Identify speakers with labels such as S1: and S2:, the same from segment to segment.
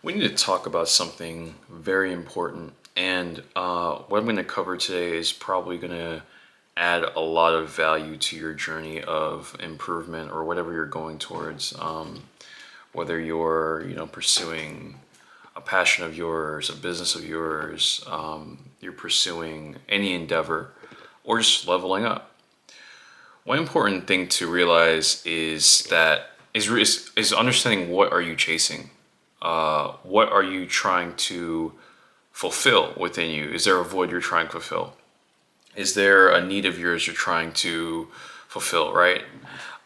S1: We need to talk about something very important. And what I'm going to cover today is probably going to add a lot of value to your journey of improvement or whatever you're going towards. Whether you're, pursuing a passion of yours, a business of yours, you're pursuing any endeavor, or just leveling up. One important thing to realize is understanding what are you chasing. What are you trying to fulfill within you? Is there a void you're trying to fulfill? Is there a need of yours you're trying to fulfill, right?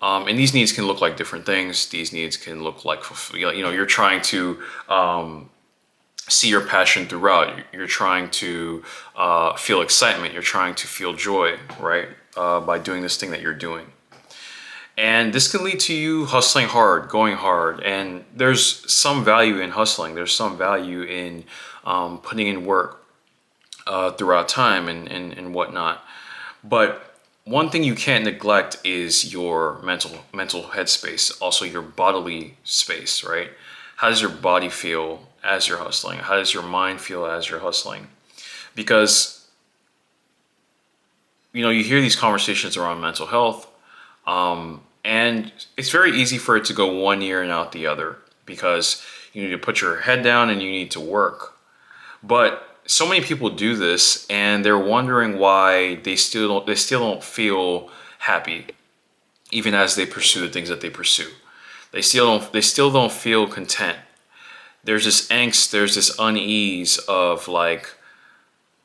S1: And these needs can look like different things. These needs can look like, you're trying to see your passion throughout. You're trying to feel excitement. You're trying to feel joy, right? By doing this thing that you're doing. And this can lead to you hustling hard, going hard. And there's some value in hustling. There's some value in putting in work throughout time and whatnot. But one thing you can't neglect is your mental headspace, also your bodily space, right? How does your body feel as you're hustling? How does your mind feel as you're hustling? Because, you hear these conversations around mental health. And it's very easy for it to go one ear and out the other because you need to put your head down and you need to work. But so many people do this and they're wondering why they still don't feel happy even as they pursue the things that they pursue. They still don't feel content. There's this angst, there's this unease of like,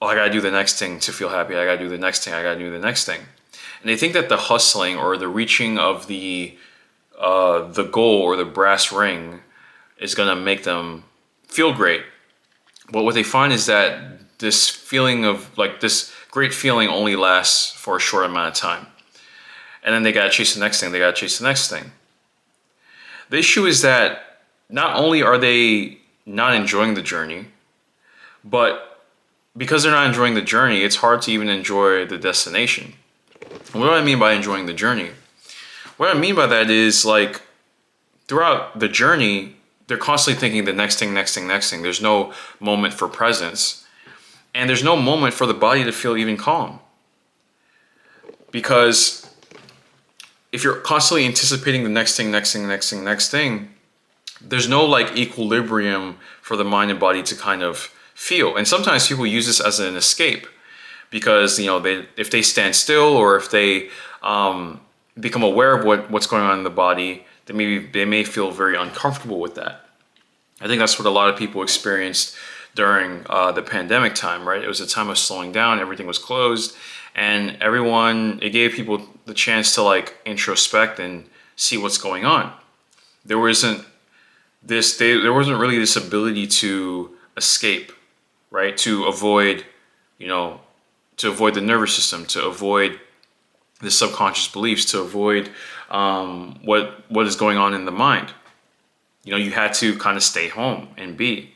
S1: oh, I gotta do the next thing to feel happy. I gotta do the next thing. I gotta do the next thing. And they think that the hustling or the reaching of the goal or the brass ring is gonna make them feel great. But what they find is that this feeling of like this great feeling only lasts for a short amount of time. And then they gotta chase the next thing. They gotta chase the next thing. The issue is that not only are they not enjoying the journey, but because they're not enjoying the journey, it's hard to even enjoy the destination. What do I mean by enjoying the journey? What I mean by that is like throughout the journey, they're constantly thinking the next thing, next thing, next thing. There's no moment for presence. And there's no moment for the body to feel even calm. Because if you're constantly anticipating the next thing, next thing, next thing, next thing, there's no like equilibrium for the mind and body to kind of feel. And sometimes people use this as an escape because if they stand still or if they become aware of what's going on in the body, then maybe they may feel very uncomfortable with that. I think that's what a lot of people experienced during the pandemic time, right? It was a time of slowing down, everything was closed, and it gave people the chance to like introspect and see what's going on. There wasn't really this ability to escape, right? To avoid the nervous system, to avoid the subconscious beliefs, to avoid what is going on in the mind. You had to kind of stay home and be.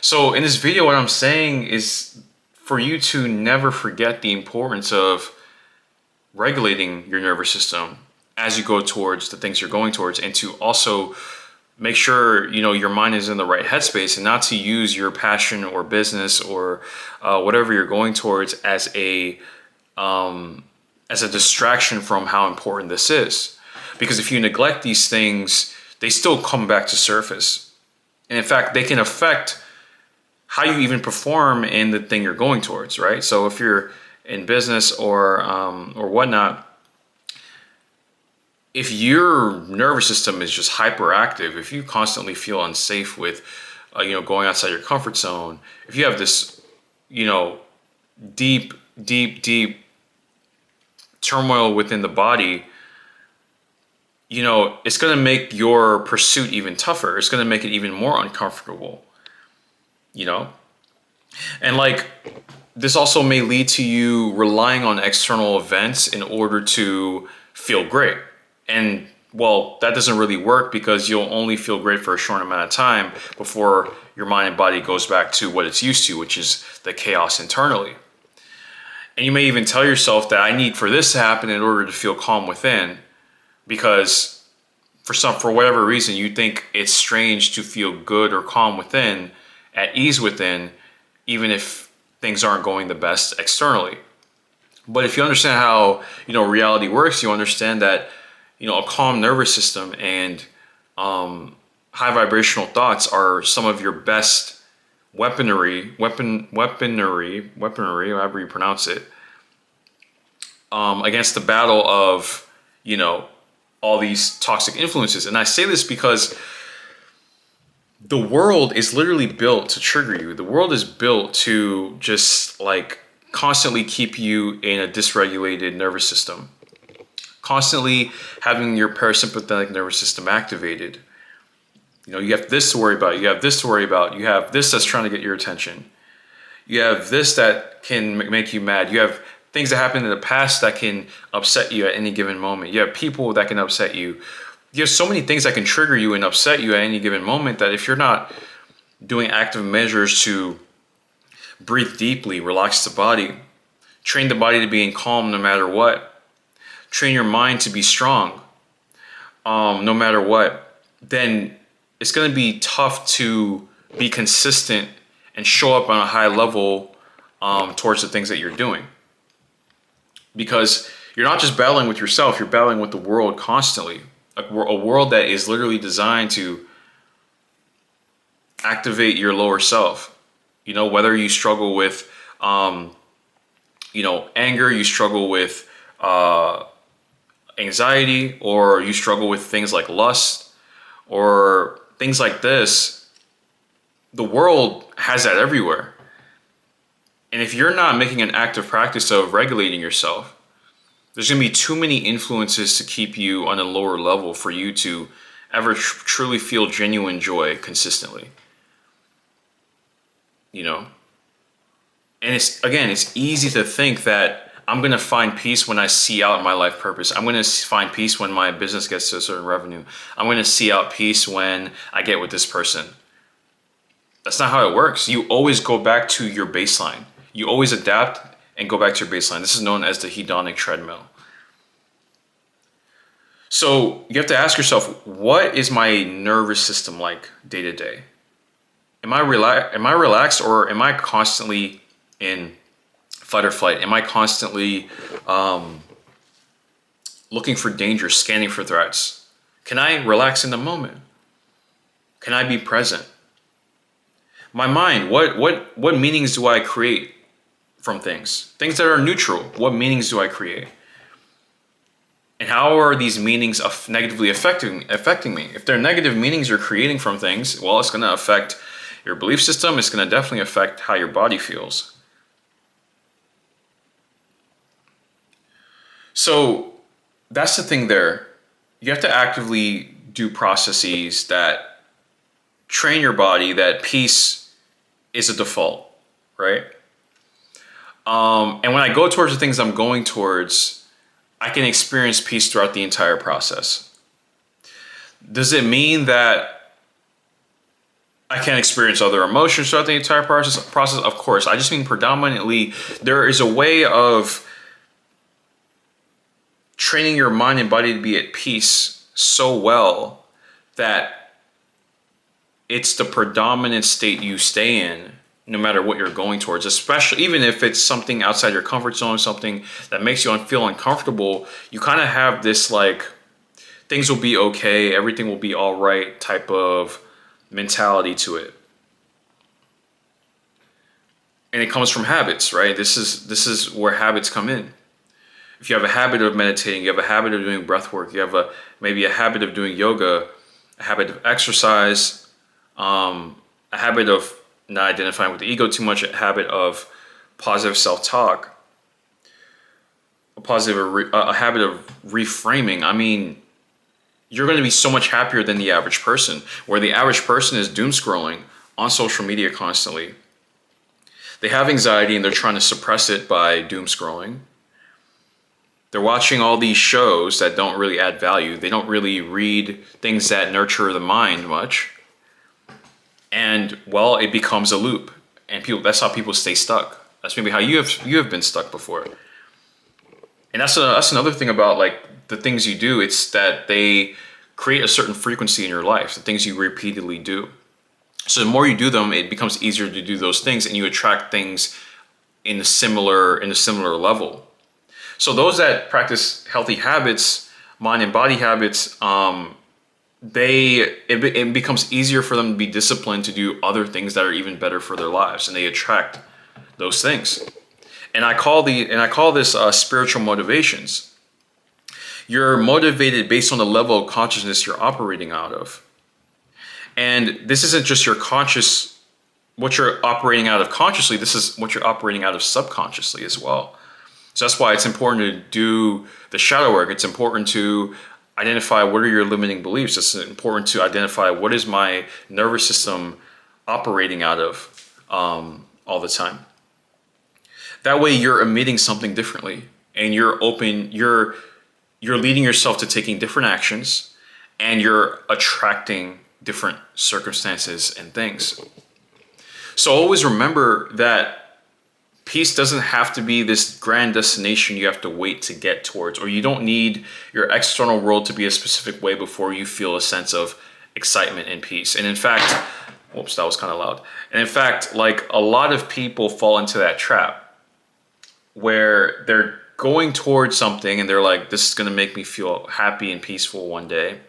S1: So in this video, what I'm saying is for you to never forget the importance of regulating your nervous system as you go towards the things you're going towards, and to also make sure your mind is in the right headspace and not to use your passion or business or whatever you're going towards as a distraction from how important this is. Because if you neglect these things, they still come back to surface. And in fact, they can affect how you even perform in the thing you're going towards, right? So if you're in business or whatnot, if your nervous system is just hyperactive, if you constantly feel unsafe with, going outside your comfort zone, if you have this, deep, deep, deep turmoil within the body, it's going to make your pursuit even tougher. It's going to make it even more uncomfortable, And like, this also may lead to you relying on external events in order to feel great. And well, that doesn't really work because you'll only feel great for a short amount of time before your mind and body goes back to what it's used to, which is the chaos internally. And you may even tell yourself that I need for this to happen in order to feel calm within, because for whatever reason, you think it's strange to feel good or calm within, at ease within, even if things aren't going the best externally. But if you understand how, reality works, you understand that, a calm nervous system and high vibrational thoughts are some of your best weaponry, however you pronounce it, against the battle of, all these toxic influences. And I say this because the world is literally built to trigger you. The world is built to just like constantly keep you in a dysregulated nervous system, constantly having your parasympathetic nervous system activated. You have this to worry about, you have this to worry about, you have this that's trying to get your attention, you have this that can make you mad, you have things that happened in the past that can upset you at any given moment, you have people that can upset you. You have so many things that can trigger you and upset you at any given moment that if you're not doing active measures to breathe deeply, relax the body, train the body to be in calm no matter what, train your mind to be strong no matter what, then it's going to be tough to be consistent and show up on a high level towards the things that you're doing. Because you're not just battling with yourself, you're battling with the world constantly. A world that is literally designed to activate your lower self. Whether you struggle with, anger, you struggle with anxiety, or you struggle with things like lust, or things like this, the world has that everywhere. And if you're not making an active practice of regulating yourself, there's going to be too many influences to keep you on a lower level for you to ever truly feel genuine joy consistently. And it's easy to think that I'm going to find peace when I see out my life purpose. I'm going to find peace when my business gets to a certain revenue. I'm going to see out peace when I get with this person. That's not how it works. You always go back to your baseline. You always adapt and go back to your baseline. This is known as the hedonic treadmill. So you have to ask yourself, what is my nervous system like day to day? Am I relaxed, or am I constantly in fight or flight? Am I constantly looking for danger, scanning for threats? Can I relax in the moment? Can I be present? My mind, what meanings do I create from things? Things that are neutral, what meanings do I create? And how are these meanings negatively affecting me? If they're negative meanings you're creating from things, well, it's going to affect your belief system. It's going to definitely affect how your body feels. So that's the thing there. You have to actively do processes that train your body that peace is a default, right? And when I go towards the things I'm going towards, I can experience peace throughout the entire process. Does it mean that I can't experience other emotions throughout the entire process? Of course. I just mean predominantly there is a way of training your mind and body to be at peace so well that it's the predominant state you stay in no matter what you're going towards, especially even if it's something outside your comfort zone, something that makes you feel uncomfortable. You kind of have this like, things will be okay, everything will be all right type of mentality to it. And it comes from habits, right? This is where habits come in. If you have a habit of meditating, you have a habit of doing breath work, you have maybe a habit of doing yoga, a habit of exercise, a habit of not identifying with the ego too much, a habit of positive self-talk, a habit of reframing. I mean, you're going to be so much happier than the average person, where the average person is doom scrolling on social media constantly. They have anxiety and they're trying to suppress it by doom scrolling. They're watching all these shows that don't really add value. They don't really read things that nurture the mind much. And well, it becomes a loop. And that's how people stay stuck. That's maybe how you have been stuck before. And that's another thing about like the things you do. It's that they create a certain frequency in your life, the things you repeatedly do. So the more you do them, it becomes easier to do those things, and you attract things in a similar level. So those that practice healthy habits, mind and body habits, it becomes easier for them to be disciplined to do other things that are even better for their lives, and they attract those things. And I call this spiritual motivations. You're motivated based on the level of consciousness you're operating out of. And this isn't just what you're operating out of consciously, this is what you're operating out of subconsciously as well. So that's why it's important to do the shadow work. It's important to identify what are your limiting beliefs. It's important to identify what is my nervous system operating out of all the time. That way you're emitting something differently, and you're leading yourself to taking different actions, and you're attracting different circumstances and things. So always remember that peace doesn't have to be this grand destination you have to wait to get towards, or you don't need your external world to be a specific way before you feel a sense of excitement and peace. And in fact, whoops, that was kind of loud. And in fact, like, a lot of people fall into that trap where they're going towards something and they're like, this is going to make me feel happy and peaceful one day.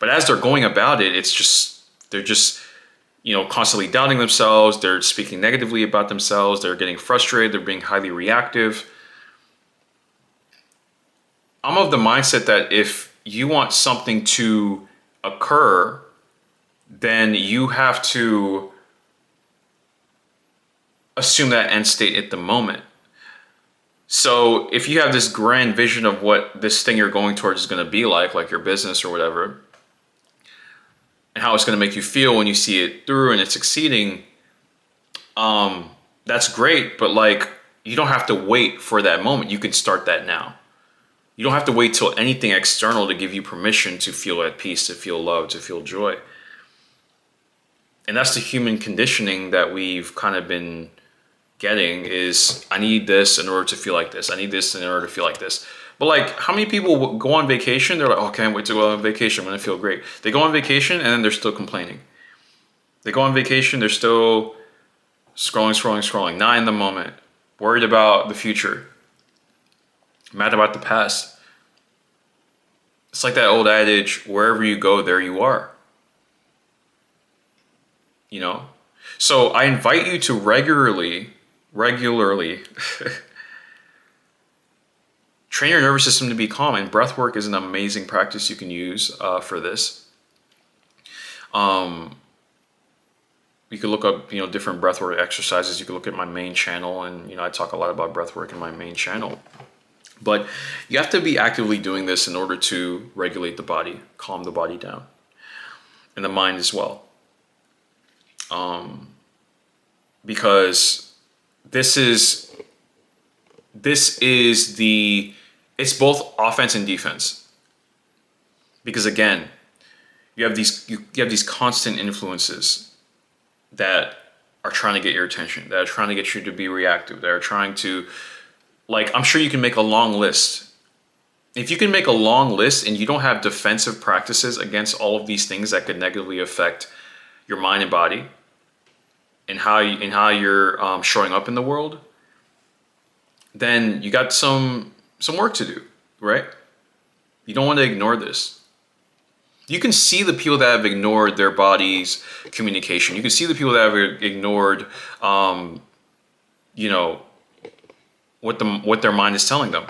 S1: But as they're going about it, they're just constantly doubting themselves. They're speaking negatively about themselves. They're getting frustrated. They're being highly reactive. I'm of the mindset that if you want something to occur, then you have to assume that end state at the moment. So if you have this grand vision of what this thing you're going towards is going to be like your business or whatever, and how it's going to make you feel when you see it through and it's succeeding, that's great. But like, you don't have to wait for that moment. You can start that now. You don't have to wait till anything external to give you permission to feel at peace, to feel love, to feel joy. And that's the human conditioning that we've kind of been getting, is I need this in order to feel like this. I need this in order to feel like this. But like, how many people go on vacation? They're like, oh, I can't wait to go on vacation. I'm going to feel great. They go on vacation and then they're still complaining. They go on vacation, they're still scrolling, not in the moment, worried about the future, mad about the past. It's like that old adage, wherever you go, there you are. So I invite you to regularly train your nervous system to be calm, and breath work is an amazing practice you can use for this. You could look up, different breathwork exercises. You could look at my main channel, and I talk a lot about breathwork in my main channel. But you have to be actively doing this in order to regulate the body, calm the body down, and the mind as well. Because it's both offense and defense. Because again, you have these constant influences that are trying to get your attention, that are trying to get you to be reactive, that are trying to, like, I'm sure you can make a long list. If you can make a long list and you don't have defensive practices against all of these things that could negatively affect your mind and body, and how you're showing up in the world, then you got some work to do, right? You don't want to ignore this. You can see the people that have ignored their body's communication. You can see the people that have ignored, what their mind is telling them.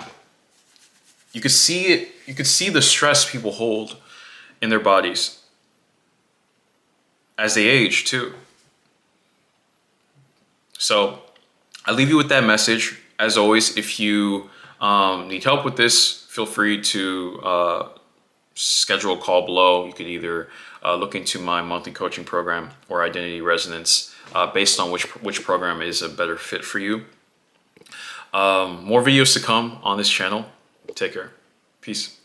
S1: You could see it. You could see the stress people hold in their bodies as they age too. So I leave you with that message. As always, if you need help with this, feel free to schedule a call below. You could either look into my monthly coaching program or Identity Resonance, based on which program is a better fit for you. More videos to come on this channel. Take care. Peace.